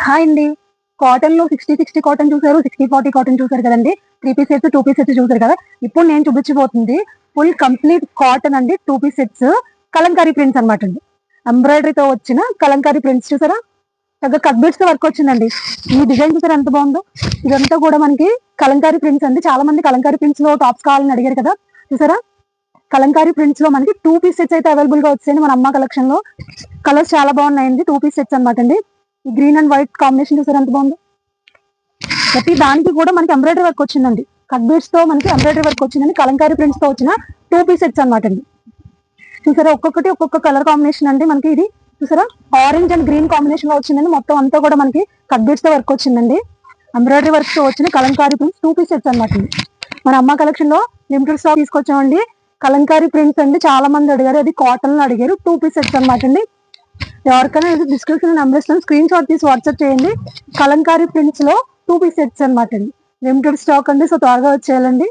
Hi అండి. Cotton లో 60-60 cotton చూసారు, 60-40 కాటన్ చూసారు కదండి. 3 పీస్ సెట్స్, 2 పీస్ సెట్స్ చూసారు కదా. ఇప్పుడు నేను చూపించబోతుంది ఫుల్ కంప్లీట్ కాటన్ అండి. 2 పీస్ సెట్స్ కలంకారీ ప్రింట్స్ అనమాట అండి. ఎంబ్రాయిడరీతో వచ్చిన కలంకారీ ప్రింట్స్ చూసారా, చక్కగా కట్ బీట్స్ తో వర్క్ వచ్చిందండి. ఈ డిజైన్ చూసారా ఎంత బాగుందో. ఇదంతా కూడా మనకి కలంకారీ ప్రింట్స్ అండి. చాలా మంది కలంకారీ ప్రింట్స్ లో టాప్స్ కావాలని అడిగారు కదా. చూసారా, కలంకారీ ప్రింట్స్ లో మనకి 2 పీస్ సెట్స్ అయితే అవైలబుల్ గా వచ్చాయండి మన అమ్మ కలెక్షన్ లో. కలర్స్ చాలా బాగున్నాయండి. 2 పీస్ సెట్స్ అనమాట అండి. ఈ గ్రీన్ అండ్ వైట్ కాంబినేషన్ చూసారు ఎంత బాగుంది. ప్రతి దానికి కూడా మనకి ఎంబ్రాయిడరీ వర్క్ వచ్చిందండి. కట్ బీట్స్ తో మనకి ఎంబ్రాయిడరీ వర్క్ వచ్చిందండి. కలంకారీ ప్రింట్స్ తో వచ్చిన 2 పీస్ సెట్స్ అనమాట అండి. చూసారా, ఒక్కొక్కటి ఒక్కొక్క కలర్ కాంబినేషన్ అండి. మనకి ఇది చూసారా, ఆరెంజ్ అండ్ గ్రీన్ కాంబినేషన్ లో వచ్చిందండి. మొత్తం అంతా కూడా మనకి కట్ బీట్స్ తో వర్క్ వచ్చిందండి. ఎంబ్రాయిడరీ వర్క్ తో వచ్చిన కలంకారీ ప్రింట్స్ 2 పీస్ సెట్స్ అనమాట అండి. మన అమ్మ కలెక్షన్ లో లిమిటెడ్ స్టాక్ తీసుకొచ్చామండి. కలంకారీ ప్రింట్స్ అండి, చాలా మంది అడిగారు. అది కాటన్ లో అడిగారు. 2 పీస్ సెట్స్ అనమాట అండి. ఎవరికైనా డిస్క్రిప్షన్ నెంబర్ ఇస్తాను, స్క్రీన్ షాట్ తీసి వాట్సాప్ చేయండి. కలంకారీ ప్రింట్స్ లో 2 పీస్ సెట్స్ అనమాట అండి. లిమిటెడ్ స్టాక్ అండి, సో త్వరగా వచ్చేయాలండి.